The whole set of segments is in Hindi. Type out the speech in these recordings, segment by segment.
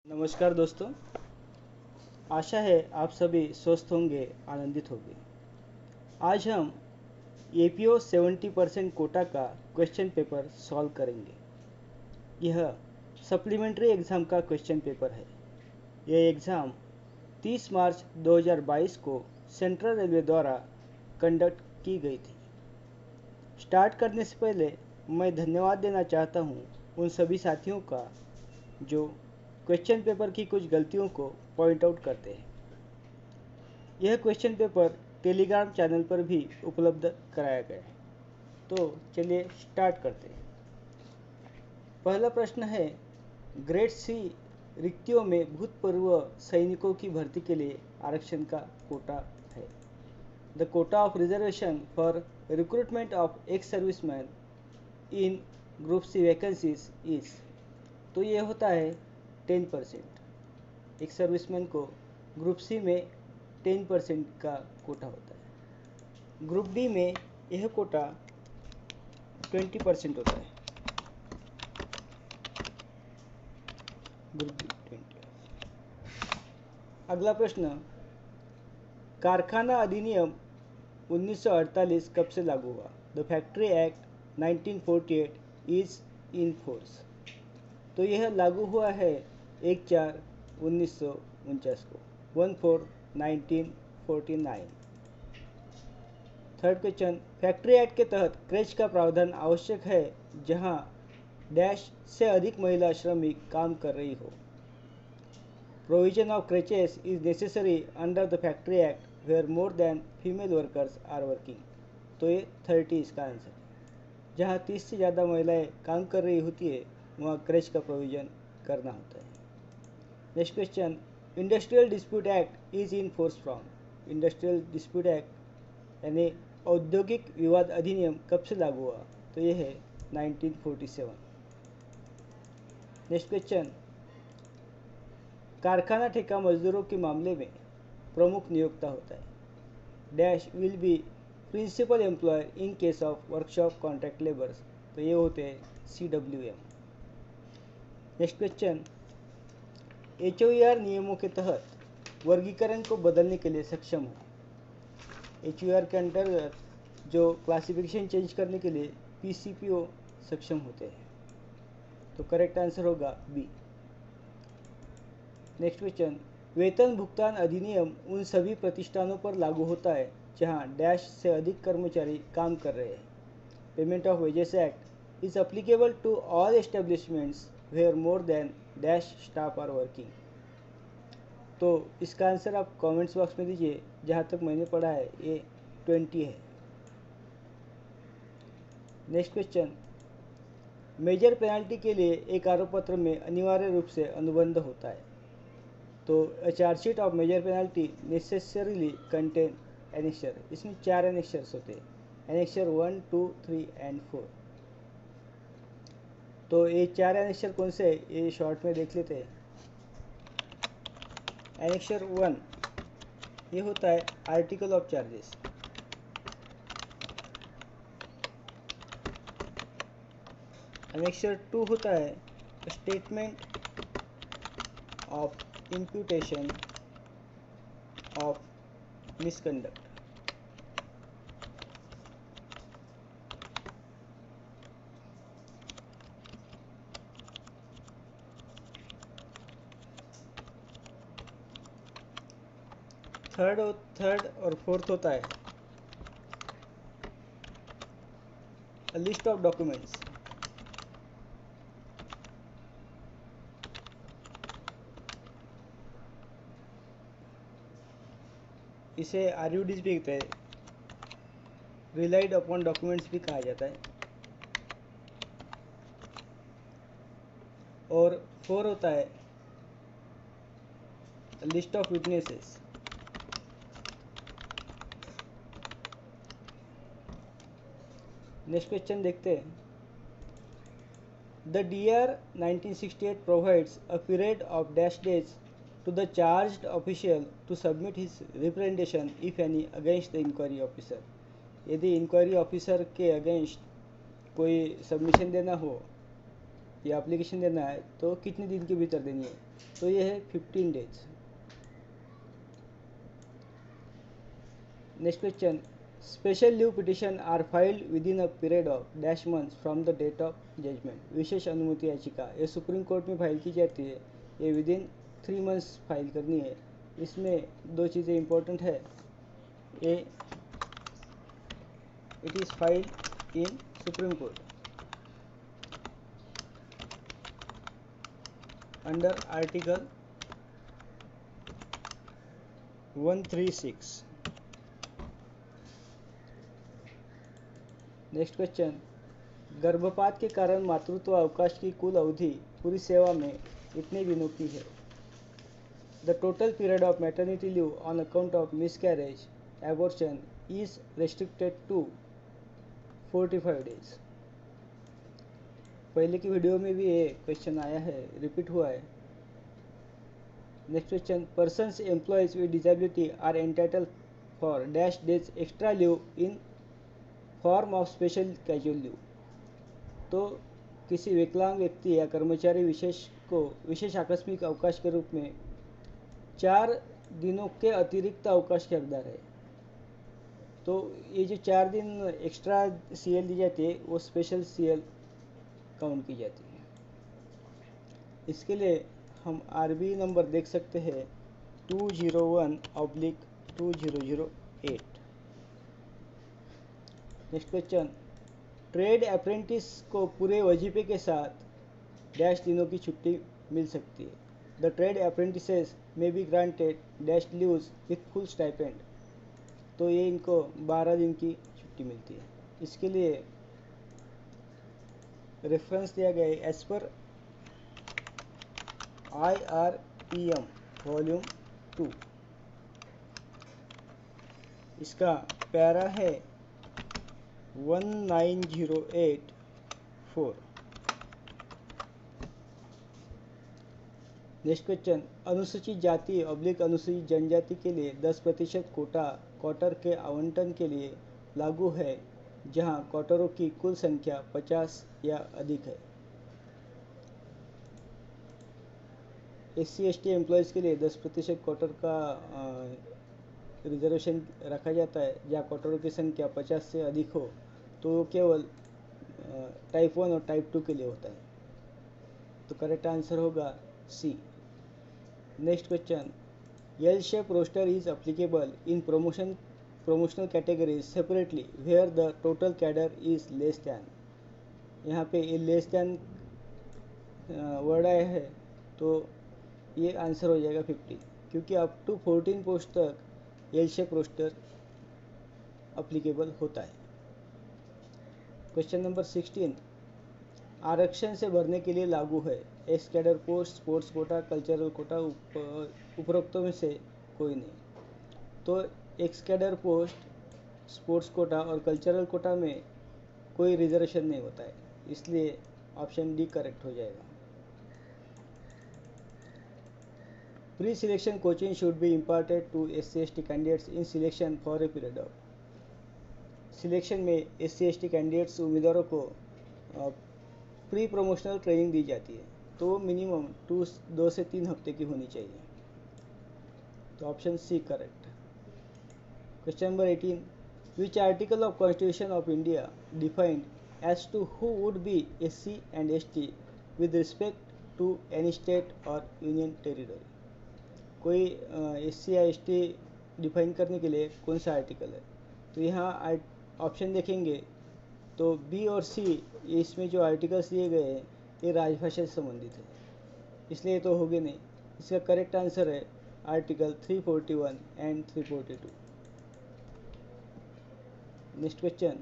नमस्कार दोस्तों। आशा है आप सभी स्वस्थ होंगे, आनंदित होंगे। आज हम एपीओ 70% कोटा का क्वेश्चन पेपर सॉल्व करेंगे। यह सप्लीमेंट्री एग्ज़ाम का क्वेश्चन पेपर है। यह एग्ज़ाम 30 मार्च 2022 को सेंट्रल रेलवे द्वारा कंडक्ट की गई थी। स्टार्ट करने से पहले मैं धन्यवाद देना चाहता हूँ उन सभी साथियों का जो क्वेश्चन पेपर की कुछ गलतियों को पॉइंट आउट करते हैं। यह क्वेश्चन पेपर टेलीग्राम चैनल पर भी उपलब्ध कराया गया है। तो चलिए स्टार्ट करते हैं। पहला प्रश्न है, ग्रेड सी रिक्तियों में भूतपूर्व सैनिकों की भर्ती के लिए आरक्षण का कोटा है। The quota of reservation for recruitment of ex serviceman in group C vacancies is. तो ये होता है 10%। एक सर्विसमैन को ग्रुप सी में 10% का कोटा होता है। ग्रुप डी में यह कोटा 20% होता है। Group D 20। अगला प्रश्न, कारखाना अधिनियम 1948 कब से लागू हुआ? The factory act 1948 is in force. तो यह लागू हुआ है 1/4/1949 को, 1/4/1949। थर्ड क्वेश्चन, फैक्ट्री एक्ट के तहत क्रेच का प्रावधान आवश्यक है जहां डैश से अधिक महिला श्रमिक काम कर रही हो। Provision of creches is necessary under the factory act where more than female workers are working. तो ये 30 इसका आंसर है। जहाँ 30 से ज़्यादा महिलाएं काम कर रही होती है वहाँ क्रेच का प्रोविजन करना होता है। Next question, industrial dispute act is in force from. Industrial dispute act यानी औद्योगिक विवाद अधिनियम कब से लागू हुआ? तो ये है 1947। नेक्स्ट क्वेश्चन, कारखाना ठेका मजदूरों के मामले में प्रमुख नियोक्ता होता है। Dash will be principal employer in case of workshop contract labours. तो ये होते हैं CWM। नेक्स्ट क्वेश्चन, HOER नियमों के तहत वर्गीकरण को बदलने के लिए सक्षम हो। HOER के अंतर्गत जो क्लासिफिकेशन चेंज करने के लिए PCPO सक्षम होते हैं। तो करेक्ट आंसर होगा बी। नेक्स्ट क्वेश्चन, वेतन भुगतान अधिनियम उन सभी प्रतिष्ठानों पर लागू होता है जहां डैश से अधिक कर्मचारी काम कर रहे हैं। Payment of wages act is applicable to all establishments where more than dash staff are working. तो इसका आंसर आप कमेंट्स बॉक्स में दीजिए। जहाँ तक मैंने पढ़ा है ये 20 है। नेक्स्ट क्वेश्चन, मेजर पेनल्टी के लिए एक आरोप पत्र में अनिवार्य रूप से अनुबंध होता है। तो a chargesheet of major penalty necessarily contain annexure. इसमें 4 एनेक्चर्स होते हैं, एनेक्चर 1, 2, 3 एंड 4। तो ये 4 एनेक्चर कौन से है ये शॉर्ट में देख लेते हैं। एनेक्चर 1 ये होता है आर्टिकल ऑफ चार्जेस। एनेक्चर 2 होता है statement of imputation of misconduct। Third और फोर्थ होता है लिस्ट ऑफ डॉक्यूमेंट्स। इसे RUDs भी कहते हैं, रिलाइड अपॉन डॉक्यूमेंट्स भी कहा जाता है। और 4 होता है list of witnesses. Next question देखते हैं। The DR 1968 provides a period of dash days to the charged official to submit his representation if any against the inquiry officer। यदि इंक्वायरी ऑफिसर के अगेंस्ट कोई सबमिशन देना हो या एप्लीकेशन देना है तो कितने दिन के भीतर देनी है? तो ये है 15 days. Next question, special leave petition are filed within a period of dash months from the date of judgment. विशेष अनुमति याचिका ये सुप्रीम कोर्ट में फाइल की जाती है, ये विद इन 3 मंथ्स फाइल करनी है। इसमें दो चीज़ें इंपॉर्टेंट है, A it is filed in Supreme Court under article 136। Next question, गर्भपात के कारण मातृत्व अवकाश की कुल अवधि पूरी सेवा में इतने दिनों की है। The total period of maternity leave on account of miscarriage abortion is restricted to 45 days. पहले की वीडियो में भी ये क्वेश्चन आया है, रिपीट हुआ है। Next question, persons employees with disability are entitled for dash days extra leave in form of special casual leave. तो किसी विकलांग व्यक्ति या कर्मचारी विशेष को विशेष आकस्मिक अवकाश के रूप में 4 दिनों के अतिरिक्त अवकाश के हकदार है। तो ये जो 4 दिन एक्स्ट्रा सीएल दी जाती है वो स्पेशल सीएल काउंट की जाती है। इसके लिए हम आरबी नंबर देख सकते हैं 201/2008। नेक्स्ट क्वेश्चन, ट्रेड अप्रेंटिस को पूरे वजीफे के साथ डैश दिनों की छुट्टी मिल सकती है। द ट्रेड अप्रेंटिसेस में be granted dash leaves with full stipend. तो ये इनको 12 दिन की छुट्टी मिलती है। इसके लिए रेफरेंस दिया गया है एज पर IRPM वॉल्यूम 2। इसका पैरा है 19084। नेक्स्ट क्वेश्चन, अनुसूचित जाति अनुसूचित जनजाति के लिए 10% कोटा क्वार्टर के आवंटन के लिए लागू है जहां क्वार्टरों की कुल संख्या 50 या अधिक है। SC/ST एम्प्लॉयज़ के लिए 10% क्वार्टर का रिजर्वेशन रखा जाता है जहाँ क्वार्टरों की संख्या 50 से अधिक हो, तो केवल टाइप 1 और टाइप 2 के लिए होता है। तो करेक्ट आंसर होगा C. Next question, L shape roster is applicable in promotional categories separately where the total cadre is less than। यहाँ पे ये लेस दैन वर्ड आया है तो ये आंसर हो जाएगा 50, क्योंकि अप टू 14 पोस्ट तक एल शेप रोस्टर अप्लीकेबल होता है। क्वेश्चन नंबर 16, आरक्षण से भरने के लिए लागू है। Ex cadre post, sports quota, cultural quota, उपरोक्तों में से कोई नहीं। तो ex cadre post, sports quota और कल्चरल कोटा में कोई रिजर्वेशन नहीं होता है, इसलिए ऑप्शन डी करेक्ट हो जाएगा। Pre selection coaching should be imparted to SC/ST candidates in selection for a period of. Selection में SC/ST कैंडिडेट्स उम्मीदवारों को प्री प्रमोशनल ट्रेनिंग दी जाती है, तो वो मिनिमम 2 से 3 हफ्ते की होनी चाहिए। तो option C correct. Question number 18, which article of constitution of India defined as to who would be SC and ST with respect to any state और यूनियन टेरिटरी। कोई SC या ST डिफाइन करने के लिए कौन सा आर्टिकल है, तो यहाँ ऑप्शन देखेंगे तो बी और सी, इसमें जो आर्टिकल्स दिए गए हैं ये राजभाषा से संबंधित है, इसलिए तो होगे नहीं। इसका करेक्ट आंसर है article 341 and 342। Next question,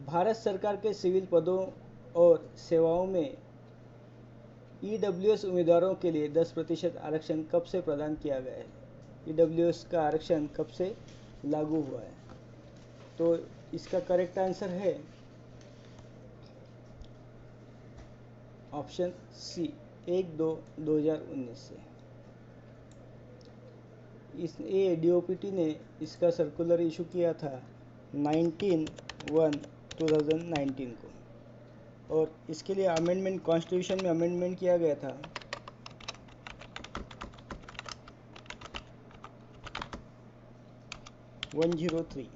Bharat सरकार के सिविल पदों और सेवाओं में EWS उम्मीदवारों के लिए 10% आरक्षण कब से प्रदान किया गया है। EWS का आरक्षण कब से लागू हुआ है, तो इसका करेक्ट आंसर है ऑप्शन सी 1/2/2019 से। इस DOPT ने इसका सर्कुलर इशू किया था 19/1/2019 को, और इसके लिए अमेंडमेंट कॉन्स्टिट्यूशन में अमेंडमेंट किया गया था 103।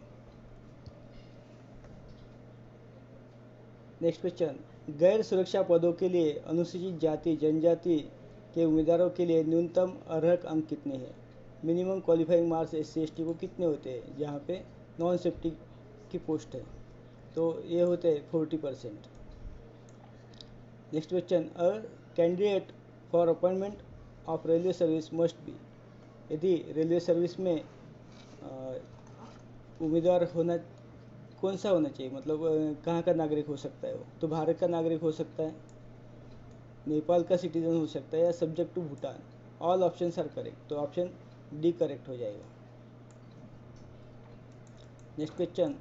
नेक्स्ट क्वेश्चन, गैर सुरक्षा पदों के लिए अनुसूचित जाति जनजाति के उम्मीदवारों के लिए न्यूनतम अर्हक अंक कितने हैं? मिनिमम क्वालिफाइंग मार्क्स SC/ST को कितने होते हैं जहाँ पे नॉन सेफ्टी की पोस्ट है? तो ये होते हैं 40%। Next question, a candidate for appointment of railway service must be. यदि रेलवे सर्विस में उम्मीदवार होना कौन सा होना चाहिए, मतलब कहाँ का नागरिक हो सकता है वो? तो भारत का नागरिक हो सकता है, नेपाल का सिटीजन हो सकता है, या subject to Bhutan. All options are correct, तो ऑप्शन डी करेक्ट हो जाएगा। Next question,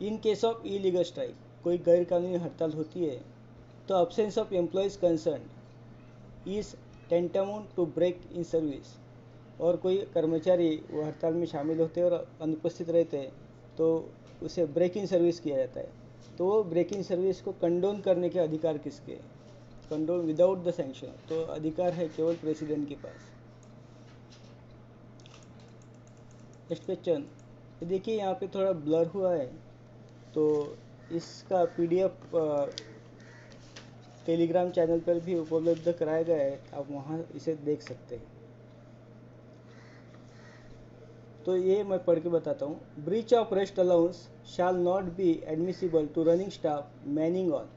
in case of illegal strike, कोई गैर कानूनी हड़ताल होती है तो absence of employees concern is tantamount to break in service. और कोई कर्मचारी वो हड़ताल में शामिल होते हैं और अनुपस्थित रहते हैं तो उसे ब्रेक इन सर्विस किया जाता है। तो वो ब्रेक इन सर्विस को कंडोन करने के अधिकार किसके? कंडोन विदाउट द सैंक्शन, तो अधिकार है केवल प्रेसिडेंट के पास। नेक्स्ट क्वेश्चन, देखिए यहाँ पे थोड़ा ब्लर हुआ है, तो इसका PDF टेलीग्राम चैनल पर भी उपलब्ध कराया गया है, आप वहाँ इसे देख सकते हैं। तो ये मैं पढ़ के बताता हूँ। Breach of rest allowance shall not be admissible to running staff manning on.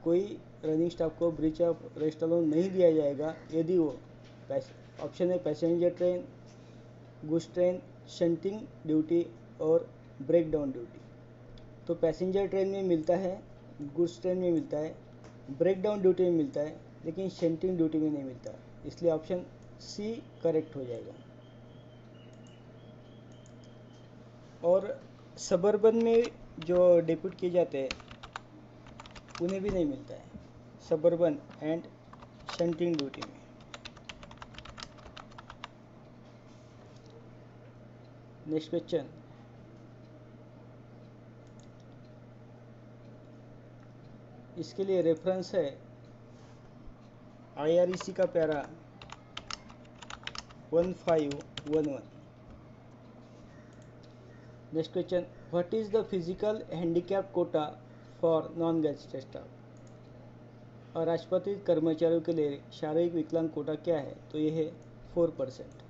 कोई रनिंग स्टाफ को ब्रीच ऑफ रेस्ट अलाउंस नहीं दिया जाएगा यदि वो ऑप्शन है passenger train, goods train, shunting duty और ब्रेक डाउन ड्यूटी। तो पैसेंजर ट्रेन में मिलता है, गुड्स ट्रेन में मिलता है, ब्रेक डाउन ड्यूटी में मिलता है, लेकिन शंटिंग ड्यूटी में नहीं मिलता, इसलिए ऑप्शन सी करेक्ट हो जाएगा। और सबर्बन में जो डिप्यूट किए जाते हैं उन्हें भी नहीं मिलता है, सबर्बन एंड शंटिंग ड्यूटी में। नेक्स्ट क्वेश्चन, इसके लिए रेफरेंस है IREC का para 1511। Next question, what is the physical handicap Kota for non gazetted staff. और राष्ट्रपति कर्मचारियों के लिए शारीरिक विकलांग कोटा क्या है? तो ये है 4%।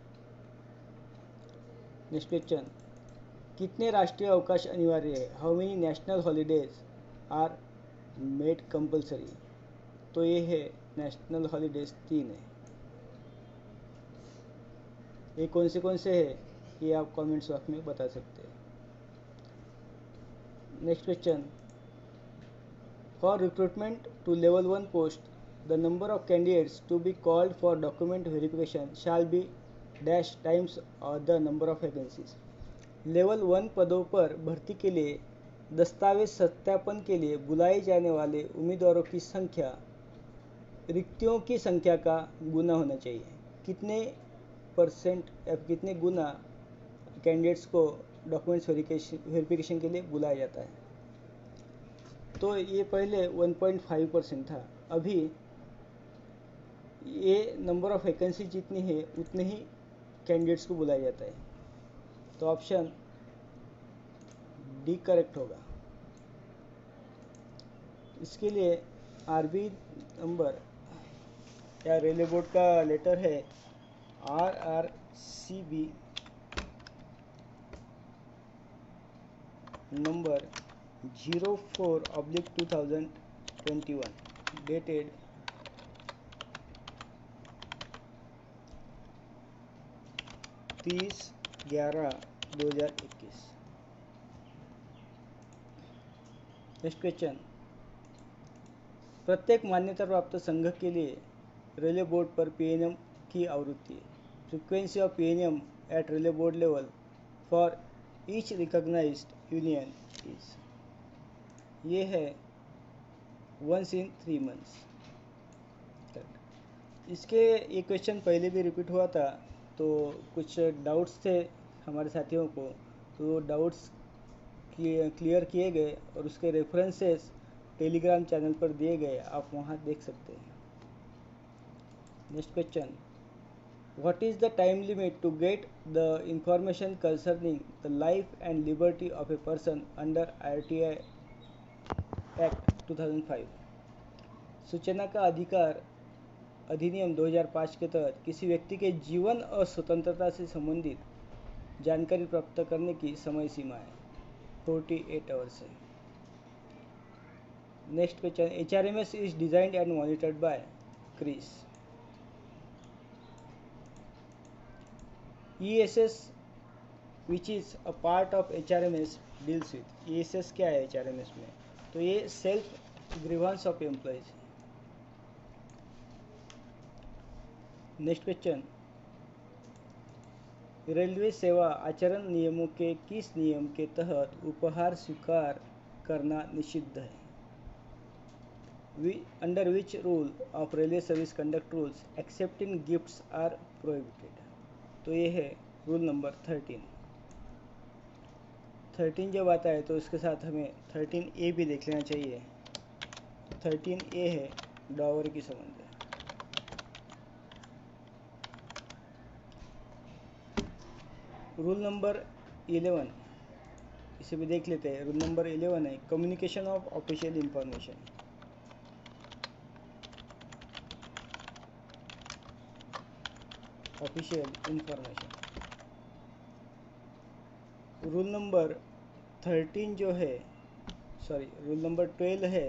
नेक्स्ट क्वेश्चन, कितने राष्ट्रीय अवकाश अनिवार्य है? How many national holidays are made compulsory? तो ये है नेशनल हॉलीडेज 3 है। ये कौन से है ये आप कमेंट्स बॉक्स में बता सकते हैं। Next question, for recruitment to level 1 post the number of candidates to be called for document verification shall be dash times the number of vacancies. Level 1 पदों पर भर्ती के लिए दस्तावेज सत्यापन के लिए बुलाए जाने वाले उम्मीदवारों की संख्या रिक्तियों की संख्या का गुना होना चाहिए। कितने परसेंट या कितने गुना कैंडिडेट्स को डॉक्यूमेंट्स वेरिफिकेशन के लिए बुलाया जाता है? तो ये पहले 1.5% था, अभी ये नंबर ऑफ वैकेंसी जितनी है उतने ही कैंडिडेट्स को बुलाया जाता है। तो ऑप्शन डी करेक्ट होगा। इसके लिए RB नंबर या रेलवे बोर्ड का लेटर है RRCB number 04/2021 dated 30/11/2021। Next question, प्रत्येक मान्यता प्राप्त संघ के लिए रेलवे बोर्ड पर PNM की आवृत्ति है। Frequency of PNM at railway board level for each recognised union is. ये है once in 3 months। इसके ये क्वेश्चन पहले भी रिपीट हुआ था, तो कुछ डाउट्स थे हमारे साथियों को, तो डाउट्स क्लियर किए गए और उसके रेफरेंसेस टेलीग्राम चैनल पर दिए गए, आप वहाँ देख सकते हैं। Next question, What is the time limit to get the information concerning the life and liberty of a person under RTI Act 2005? सूचना का अधिकार अधिनियम 2005 के तहत किसी व्यक्ति के जीवन और स्वतंत्रता से संबंधित जानकारी प्राप्त करने की समय सीमा है 48 आवर्स है। Next question, HRMS is designed and monitored by CRIS. ESS which is a part of HRMS deals with, ESS क्या है HRMS में? तो ये self grievance of employees. Next question, railway सेवा आचरण नियमों के किस नियम के तहत उपहार स्वीकार करना निषिद्ध है? Under which rule of railway service conduct rules accepting gifts are prohibited? तो ये है रूल नंबर 13 जब आता है तो इसके साथ हमें 13A भी देख लेना चाहिए। 13A है डॉवर की संबंध। रूल नंबर 11 इसे भी देख लेते हैं। रूल नंबर 11 है communication of official information. Rule number 13 जो है, सॉरी रूल नंबर 12 है,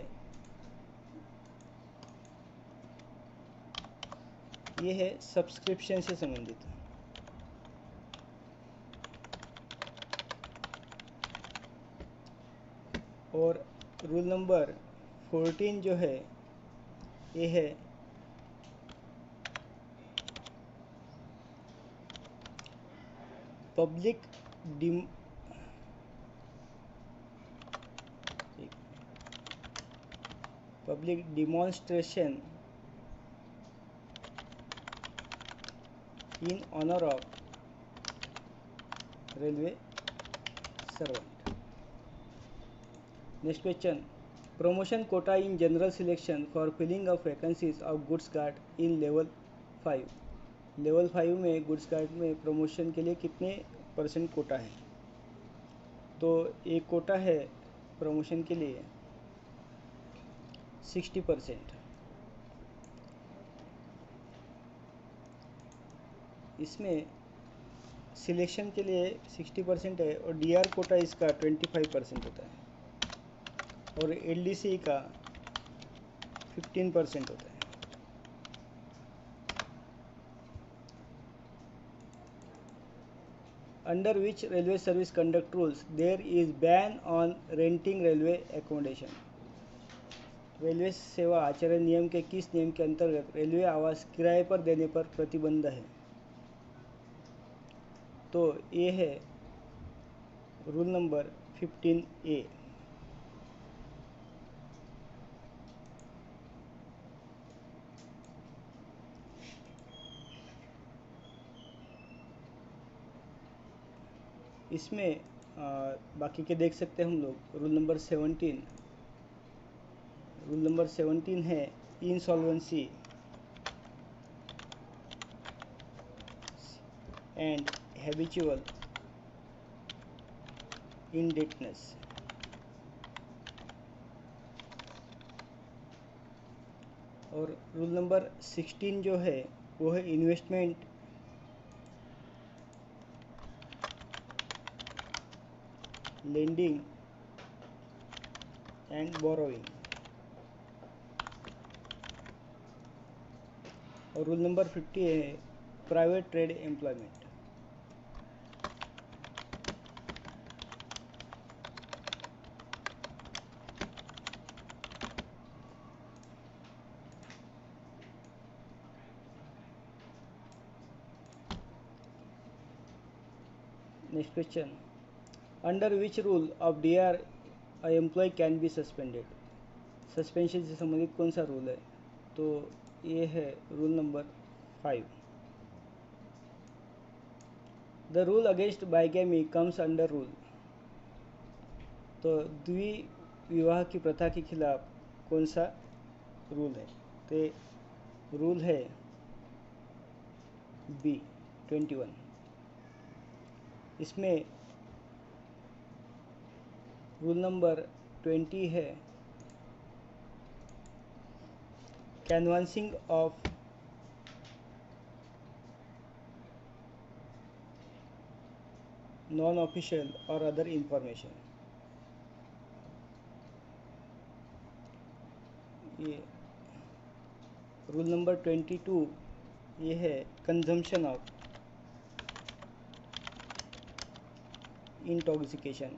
ये है सब्सक्रिप्शन से संबंधित। और रूल नंबर 14 जो है ये है public demonstration in honour of railway servant. Next question, promotion quota in general selection for filling of vacancies of goods guard in level 5। Level 5 में गुड्स गार्ड में प्रमोशन के लिए कितने % कोटा है? तो एक कोटा है प्रमोशन के लिए 60%। इसमें सिलेक्शन के लिए 60% है और DR कोटा इसका 25% होता है और LDC का 15% होता है। Under which railway service conduct rules there is ban on renting railway accommodation? Railway सेवा आचरण नियम के किस नियम के अंतर्गत रेलवे आवास किराए पर देने पर प्रतिबंध है? तो ये है रूल नंबर 15A। इसमें बाकी के देख सकते हैं हम लोग। रूल नंबर 17, रूल नंबर 17 है इंसॉल्वेंसी एंड हैबिचुअल इंडेटनेस। और रूल नंबर 16 जो है वो है इन्वेस्टमेंट लेंडिंग एंड बोरोइंग। और रूल नंबर 50 है private trade employment. Next question, under which rule of DR a employee can be suspended? Suspension से संबंधित कौन सा रूल है? तो ये है rule number 5। The rule against bigamy comes under rule. तो द्विविवाह की प्रथा के खिलाफ कौन सा रूल है? तो रूल है बी 21। इसमें रूल नंबर 20 है, कैनवासिंग ऑफ नॉन ऑफिशियल और अदर इंफॉर्मेशन। ये रूल नंबर 22 ये है, consumption of intoxication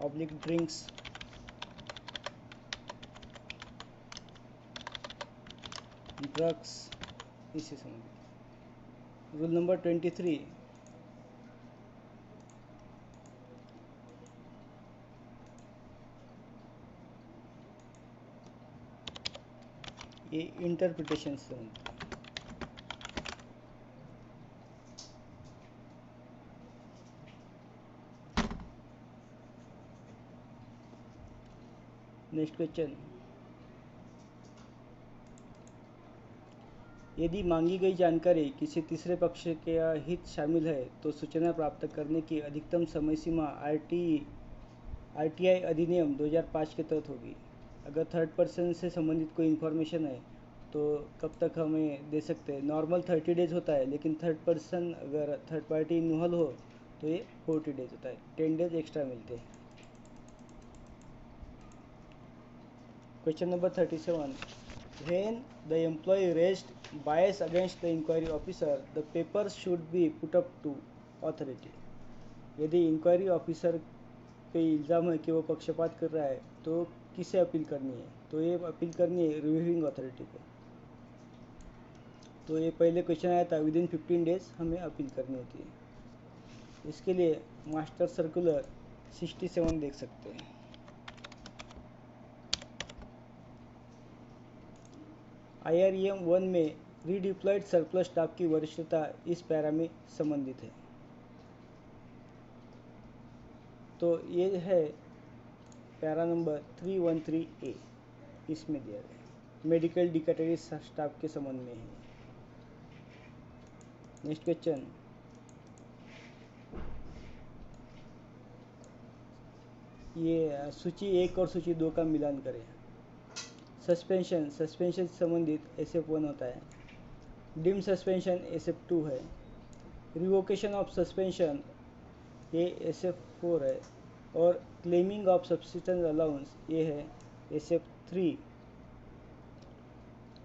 oblique drinks drugs इससे संबंधित। रूल नंबर 23 ये इंटरप्रिटेशन से संबंधित। नेक्स्ट क्वेश्चन, यदि मांगी गई जानकारी किसी तीसरे पक्ष के हित शामिल है तो सूचना प्राप्त करने की अधिकतम समय सीमा आरटीआई अधिनियम 2005 के तहत होगी। अगर थर्ड पर्सन से संबंधित कोई इन्फॉर्मेशन है तो कब तक हमें दे सकते हैं? नॉर्मल 30 डेज होता है, लेकिन थर्ड पर्सन अगर थर्ड पार्टी इन्वॉल्व हो तो ये 40 डेज होता है, 10 डेज एक्स्ट्रा मिलते हैं। Question number 37, when the employee raised bias against the inquiry officer, the papers should be put up to authority। यदि इंक्वायरी ऑफिसर पे इल्ज़ाम है कि वो पक्षपात कर रहा है तो किसे अपील करनी है? तो ये अपील करनी है रिव्यूइंग अथॉरिटी को। तो ये पहले क्वेश्चन आया था, विदिन 15 डेज हमें अपील करनी होती है। इसके लिए मास्टर सर्कुलर 67 देख सकते हैं। IREM 1 में रीडिप्लॉयड सरप्लस स्टाफ की वरिष्ठता इस पैरा में संबंधित है। तो ये है पैरा नंबर 313A, इसमें दिया गया मेडिकल डिकैटरी स्टाफ के संबंध में है। नेक्स्ट क्वेश्चन, ये सूची 1 और सूची 2 का मिलान करें। सस्पेंशन से संबंधित SF1 होता है, डिम सस्पेंशन SF2 है, रिवोकेशन ऑफ सस्पेंशन ये SF4 है, और क्लेमिंग ऑफ सब्सिस्टेंस अलाउंस ये है SF3।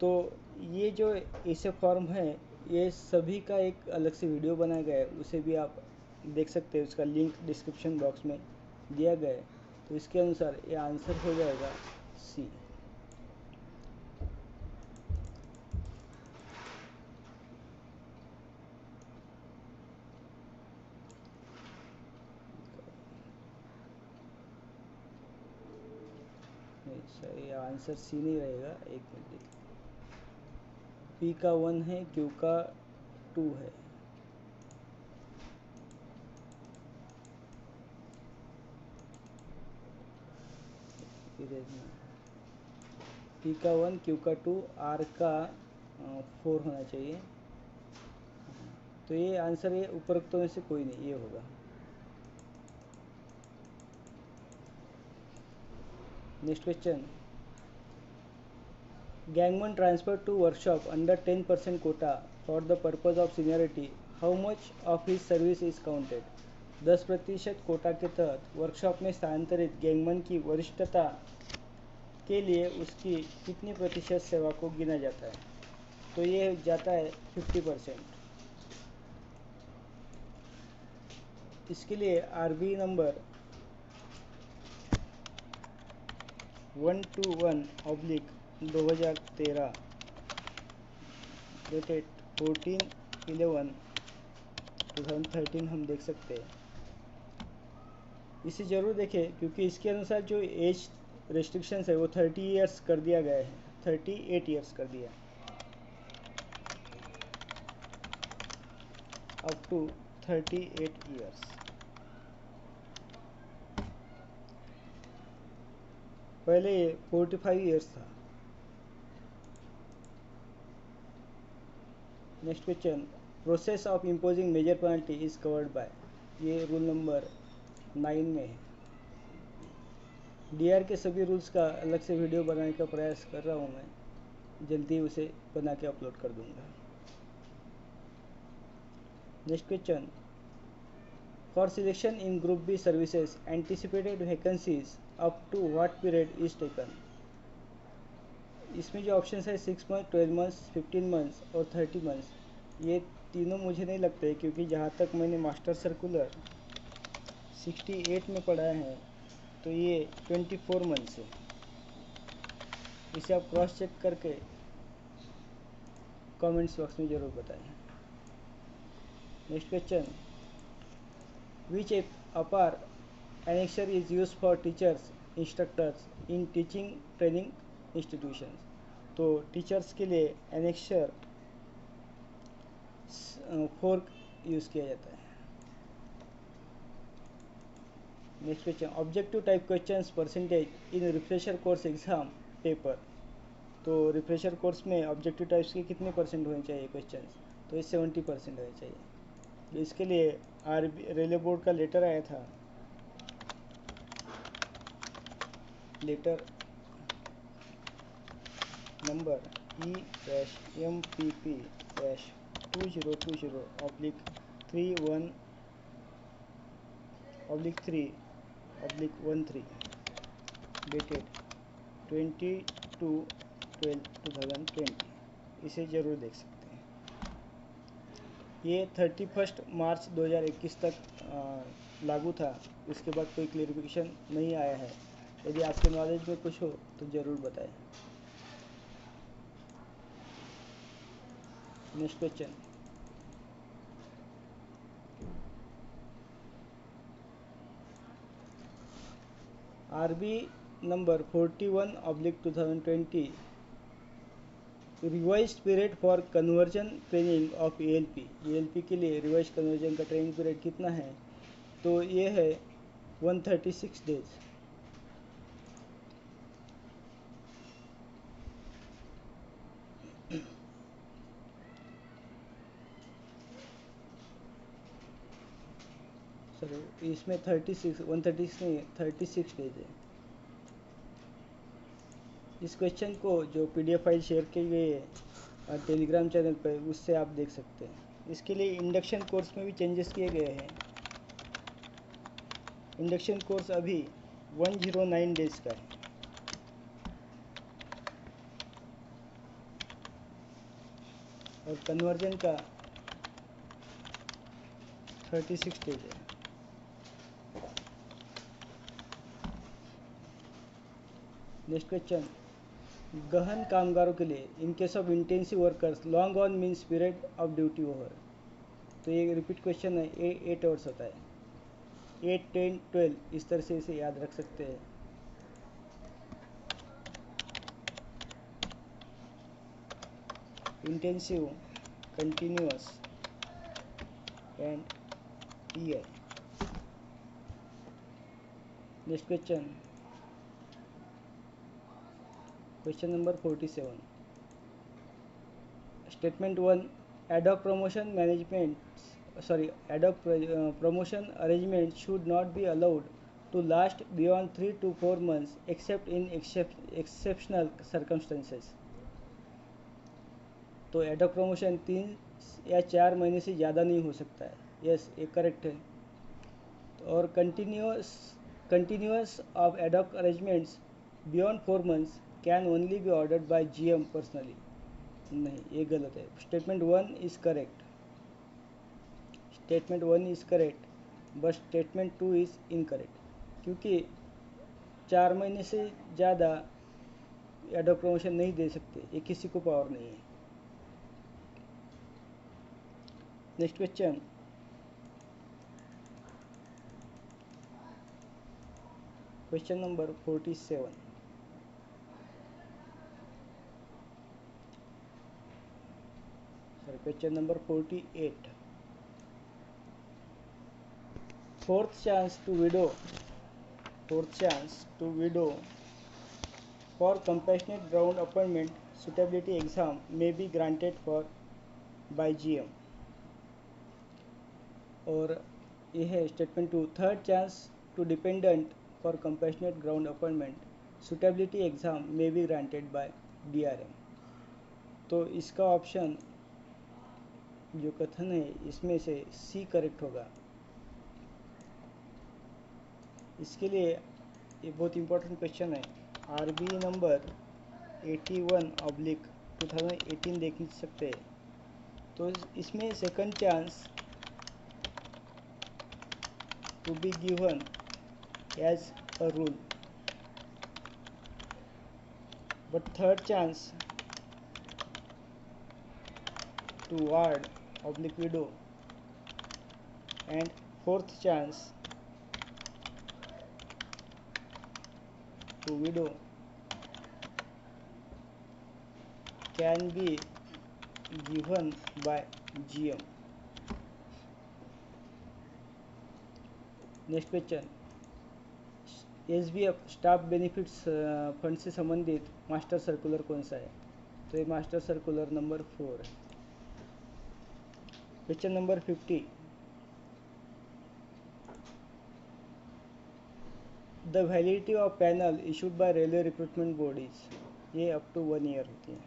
तो ये जो SF फॉर्म है ये सभी का एक अलग से वीडियो बनाया गया है, उसे भी आप देख सकते हैं, उसका लिंक डिस्क्रिप्शन बॉक्स में दिया गया है। तो इसके अनुसार ये आंसर हो जाएगा C। नहीं सर, ये आंसर C नहीं रहेगा, एक मिनट देखिए। P का 1 है, Q का 2 है। P का 1, Q का 2, R का 4 होना चाहिए। तो ये आंसर ये उपरोक्तों में से कोई नहीं, ये होगा। Next question, gangman transfer to workshop under 10% quota for the purpose of seniority, how much of his service is counted? 10% quota के तहत वर्कशॉप में स्थानांतरित गैंगमैन की वरिष्ठता के लिए उसकी कितनी प्रतिशत सेवा को गिना जाता है? तो ये जाता है 50%। इसके लिए RB नंबर 121/2013 डेटेड 14/11/2013 हम देख सकते हैं। इसे ज़रूर देखें क्योंकि इसके अनुसार जो एज रेस्ट्रिक्शंस है वो 30 ईयर्स कर दिया गया है, 38 ईयर्स कर दिया, अप टू 38 ईयर्स। पहले ये 45 ईयर्स था। Next question, process of imposing major penalty is covered by, ये रूल नंबर 9 में है। डीआर के सभी रूल्स का अलग से वीडियो बनाने का प्रयास कर रहा हूँ मैं, जल्दी उसे बना के अपलोड कर दूंगा। Next question, for selection in group B services anticipated vacancies up to what period is taken. इसमें जो ऑप्शन है 6 मंथ, 12 मंथ्स, 15 मंथ्स और 30 मंथ्स, ये तीनों मुझे नहीं लगते, क्योंकि जहाँ तक मैंने मास्टर सर्कुलर 68 में पढ़ा है तो ये 24 मंथ्स है। इसे आप क्रॉस चेक करके कमेंट्स बॉक्स में ज़रूर बताएं। नेक्स्ट क्वेश्चन, विच अपार annexure is use for teachers instructors in teaching training institutions. तो टीचर्स के लिए एनेक्सर 4 यूज़ किया जाता है। Next question, objective type questions percentage in refresher course exam paper. तो रिफ्रेशर कोर्स में ऑब्जेक्टिव टाइप्स के कितने परसेंट होने चाहिए क्वेश्चंस, तो ये 70% होने चाहिए। तो इसके लिए रेलवे बोर्ड का लेटर आया था, लेटर नंबर EMPP-20/31/3/13 डेटेड 22/12/2020। इसे ज़रूर देख सकते हैं। ये 31 मार्च 2021 तक लागू था, इसके बाद कोई क्लेरिफिकेशन नहीं आया है। यदि आपके नॉलेज में कुछ हो तो ज़रूर बताएं। Next question, RB number 41/2020 revised period for conversion training of ALP. ALP के लिए रिवाइज कन्वर्जन का ट्रेनिंग पीरियड कितना है, तो ये है 136 डेज। सर इसमें 36 136 नहीं, 36 डेज है। इस क्वेश्चन को जो पीडीएफ फाइल शेयर की गई है टेलीग्राम चैनल पर, उससे आप देख सकते हैं। इसके लिए इंडक्शन कोर्स में भी चेंजेस किए गए हैं। इंडक्शन कोर्स अभी 109 डेज का है। और कन्वर्जन का 36 डेज है। नेक्स्ट क्वेश्चन, गहन कामगारों के लिए इन case of intensive workers long on means period of duty over. तो ये रिपीट क्वेश्चन है, 8 आवर्स होता है, 8, 10, 12 इस तरह से इसे याद रख सकते हैं। Intensive, continuous and TI. Next question, question number 47, statement 1, ad hoc promotion promotion arrangement should not be allowed to last beyond 3 to 4 months except in exceptional circumstances। तो एडॉक प्रमोशन 3 या 4 महीने से ज़्यादा नहीं हो सकता है। यस, ये करेक्ट है। और continuous of ad hoc arrangements beyond 4 months can only be ordered bye GM personally. नहीं, ये गलत है। Statement 1 is correct, statement 1 is correct, but statement 2 is incorrect, क्योंकि 4 महीने से ज़्यादा एडॉक प्रमोशन नहीं दे सकते, ये किसी को पावर नहीं है। Next question, question number 47, question number 48, fourth chance to widow for compassionate ground appointment suitability exam may be granted for by GM। और ये है statement 2, third chance to dependent for compassionate ground appointment suitability exam may be granted by DRM। तो इसका ऑप्शन जो कथन है इसमें से सी करेक्ट होगा। इसके लिए ये बहुत इंपॉर्टेंट क्वेश्चन है, RBE नंबर 81/2018 देख सकते हैं। तो इसमें second chance to be given as a rule, but third chance to ward/widow and fourth chance to widow can be given by GM। Next question, SBF staff benefits fund से संबंधित मास्टर सर्कुलर कौन सा है? तो ये मास्टर सर्कुलर नंबर 4 है। Question number 50, the validity of panel issued by railway recruitment bodies, ये अप टू 1 ईयर होती है।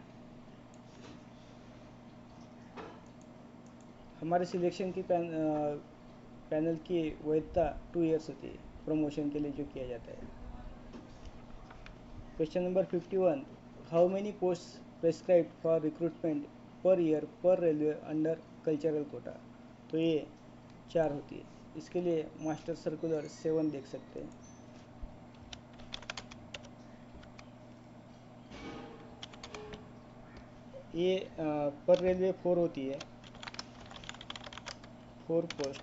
हमारे सिलेक्शन की पैनल की वैधता 2 ईयर्स होती है प्रमोशन के लिए जो किया जाता है। Question number 51, how many post prescribed for recruitment per year पर रेलवे अंडर कल्चरल कोटा? तो ये 4 होती है। इसके लिए मास्टर सर्कुलर 7 देख सकते हैं। ये पर रेलवे 4 होती है, 4 पोस्ट,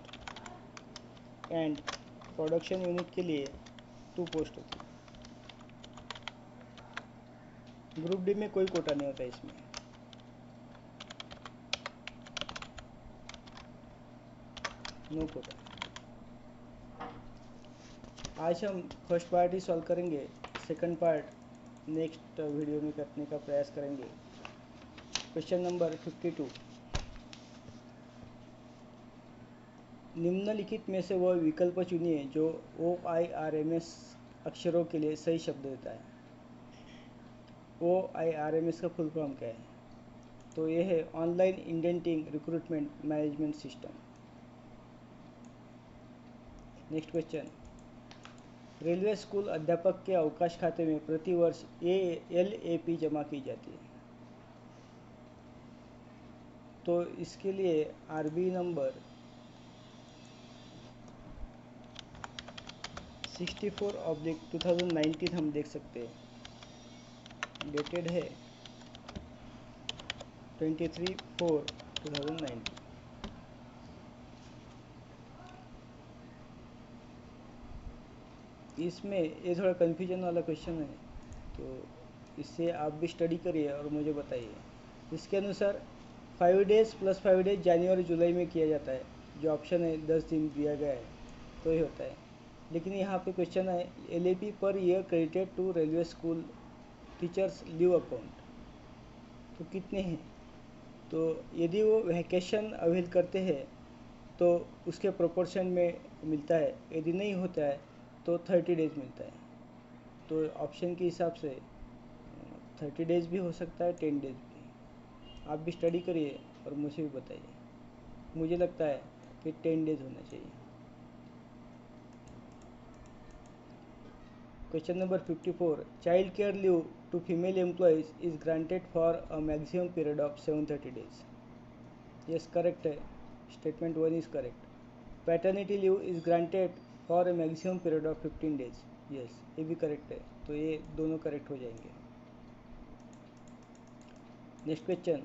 एंड प्रोडक्शन यूनिट के लिए 2 पोस्ट होती है। ग्रुप डी में कोई कोटा नहीं होता इसमें। नो कोटा। आज हम फर्स्ट पार्ट ही सॉल्व करेंगे, सेकंड पार्ट नेक्स्ट वीडियो में करने का प्रयास करेंगे। क्वेश्चन नंबर 52, निम्नलिखित में से वह विकल्प चुनिए जो OIRMS अक्षरों के लिए सही शब्द देता है। OIRMS का फुल फॉर्म क्या है? तो ये है online indenting recruitment management system. Next question, railway school अध्यापक के अवकाश खाते में प्रतिवर्ष LAP जमा की जाती है। तो इसके लिए RBE नंबर 64/2019 हम देख सकते हैं, डेटेड है 23/4/2019। इसमें ये थोड़ा कन्फ्यूजन वाला क्वेश्चन है, तो इससे आप भी स्टडी करिए और मुझे बताइए। इसके अनुसार 5 डेज प्लस 5 डेज जनवरी जुलाई में किया जाता है, जो ऑप्शन है 10 दिन दिया गया है तो ये होता है। लेकिन यहाँ पे क्वेश्चन है LAP पर year credited to railway school teachers leave account, तो कितने हैं? तो यदि वो वैकेशन अवेल करते हैं तो उसके प्रोपोर्शन में मिलता है, यदि नहीं होता है तो 30 डेज मिलता है। तो ऑप्शन के हिसाब से 30 डेज भी हो सकता है, 10 डेज भी। आप भी स्टडी करिए और मुझे भी बताइए। मुझे लगता है कि 10 डेज होना चाहिए। Question number 54, child care leave to female employees is granted for a maximum period of 730 days. Yes, correct है, statement 1 is correct. Paternity leave is granted for a maximum period of 15 days. Yes, ये भी करेक्ट है, तो ये दोनों करेक्ट हो जाएंगे। Next question,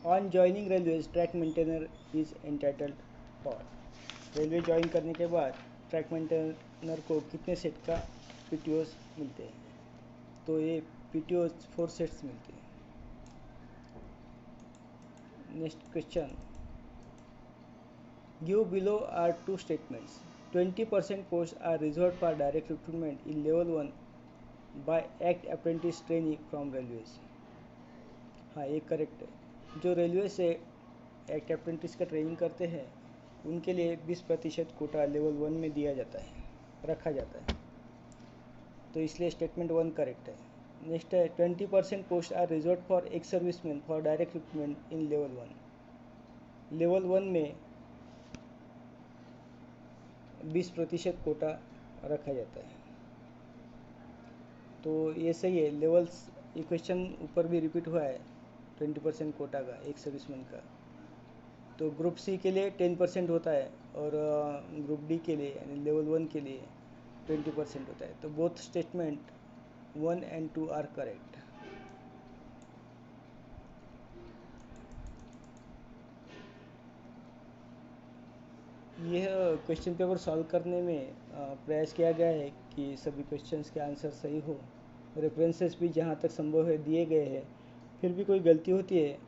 on joining railway track maintainer is entitled for. Railway join करने के बाद ट्रैक मेंटेनर को कितने सेट का PTOs मिलते हैं? तो ये PTOs 4 सेट्स मिलते हैं। Next question, give below are 2 statements. 20% post are reserved for direct recruitment in level 1 by act apprentice trainee from railways. हाँ, ये करेक्ट है। जो रेलवे से एक्ट अप्रेंटिस का ट्रेनिंग करते हैं उनके लिए 20% कोटा लेवल 1 में दिया जाता है, रखा जाता है, तो इसलिए स्टेटमेंट 1 करेक्ट है। नेक्स्ट है 20% post are reserve for ex serviceman for direct recruitment in level 1। Level 1 में 20% कोटा रखा जाता है, तो ये सही है। लेवल्स ये क्वेश्चन ऊपर भी रिपीट हुआ है 20% कोटा का एक सर्विसमैन का। तो ग्रुप सी के लिए 10% होता है और ग्रुप डी के लिए यानी लेवल 1 के लिए 20% होता है। तो both statement 1 and 2 are correct. यह क्वेश्चन पेपर सॉल्व करने में प्रयास किया गया है कि सभी क्वेश्चंस के आंसर सही हो। रेफरेंसेस भी जहाँ तक संभव है दिए गए हैं। फिर भी कोई गलती होती है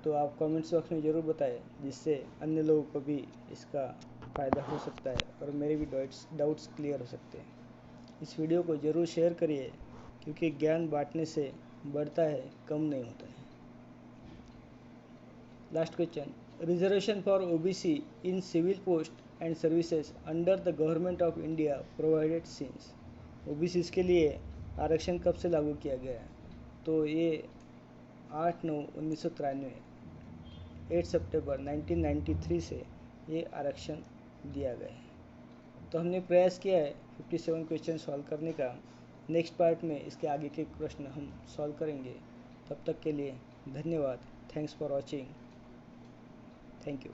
तो आप कमेंट्स बॉक्स में ज़रूर बताएं, जिससे अन्य लोगों को भी इसका फ़ायदा हो सकता है और मेरे भी डाउट्स क्लियर हो सकते हैं। इस वीडियो को ज़रूर शेयर करिए, क्योंकि ज्ञान बांटने से बढ़ता है, कम नहीं होता है। Last question, reservation for OBC in civil post and services under the government of India provided since. OBC के लिए आरक्षण कब से लागू किया गया है? तो ये 8/9/1993 8 सितंबर 1993 से ये आरक्षण दिया गया है। तो हमने प्रयास किया है 57 क्वेश्चन सॉल्व करने का। नेक्स्ट पार्ट में इसके आगे के प्रश्न हम सॉल्व करेंगे। तब तक के लिए धन्यवाद। Thanks for watching. Thank you.